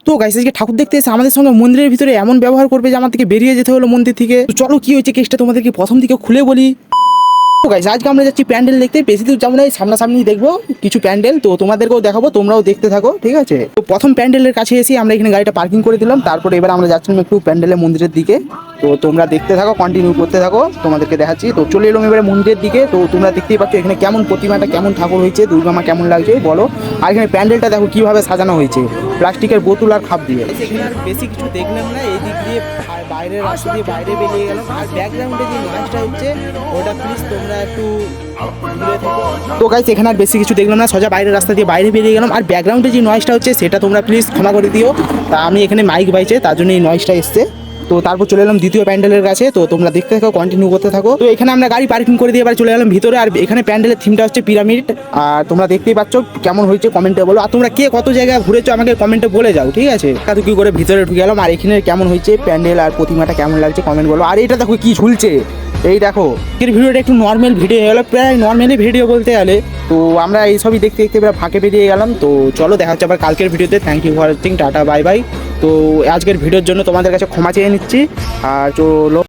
তো গাইস আজকে ঠাকুর দেখতে এসে আমাদের সঙ্গে মন্দিরের ভিতরে এমন ব্যবহার করবে যে আমার থেকে বেরিয়ে যেতে হলো মন্দির থেকে। তো চলো কি হয়েছে কেসটা তোমাদেরকে প্রথম থেকে খুলে বলি। তো গাইস আজকে আমরা যাচ্ছি প্যান্ডেল দেখতে, বেশি দূর যাবো না, সামনাসামনি দেখবো কিছু প্যান্ডেল, তো তোমাদেরকেও দেখাবো, তোমরাও দেখতে থাকো, ঠিক আছে। তো প্রথম প্যান্ডেলের কাছে এসে আমরা এখানে গাড়িটা পার্কিং করে দিলাম, তারপরে এবার আমরা যাচ্ছিলাম একটু প্যান্ডেলের মন্দিরের দিকে। তো তোমরা দেখতে থাকো, কন্টিনিউ করতে থাকো, তোমাদেরকে দেখাচ্ছি। তো চলে এলাম এবারে মন্দিরের দিকে। তো তোমরা দেখতেই পাচ্ছ এখানে কেমন প্রতিমাটা, কেমন ঠাকুর হয়েছে, দুর্গা মা কেমন লাগছে বলো। আর এখানে প্যান্ডেলটা দেখো কিভাবে সাজানো হয়েছে, প্লাস্টিকের বোতল আর খাপ দিয়ে। এখানে আর বেশি কিছু দেখলাম না, এই দিক দিয়ে বাইরের রাস্তা দিয়ে বাইরে বেরিয়ে গেলাম। আর ব্যাকগ্রাউন্ডে যে নয়েজটা হচ্ছে ওটা প্লিজ তোমরা একটু দূরে থেকো। তো গাইস এখানে আর বেশি কিছু দেখলাম না, সোজা বাইরের রাস্তা দিয়ে বাইরে বেরিয়ে গেলাম। আর ব্যাকগ্রাউন্ডে যে নয়েজটা হচ্ছে সেটা তোমরা প্লিজ ক্ষমা করে দিও, তা আমি এখানে মাইক বাইছে তার জন্য এই নয়েজটা এসছে। তো তারপর চলে এলাম দ্বিতীয় প্যান্ডেলের কাছে, তো তোমরা দেখতে থাকো, কন্টিনিউ করতে থাকো। তো এখানে আমরা গাড়ি পার্কিং করে দিয়ে এবার চলে এলাম ভিতরে। আর এখানে প্যান্ডেলের থিমটা হচ্ছে পিরামিড, আর তোমরা দেখতেই পাচ্ছ কেমন হয়েছে কমেন্টে বলো। আর তোমরা কে কত জায়গায় ঘুরেছো আমাকে কমেন্টে বলে যাও, ঠিক আছে। তো কি করে ভিতরে ঢুকে গেলাম, আর এখানে কেমন হয়েছে প্যান্ডেল আর প্রতিমাটা কেমন লাগছে কমেন্ট বলো। আর এটা দেখো কি ঝুলছে, এই দেখো। এর ভিডিওটা একটু নর্মাল ভিডিও হয়ে গেলো, প্রায় নর্মালি ভিডিও বলতে গেলে। তো আমরা এইসবই দেখতে দেখতে এবার ফাঁকে বেরিয়ে গেলাম। তো চলো দেখা হচ্ছে আবার কালকের ভিডিওতে। Thank you for watching, tata bye bye. তো আজকের ভিডিওর জন্য তোমাদের কাছে ক্ষমা চেয়ে নিচ্ছি। আর চলো।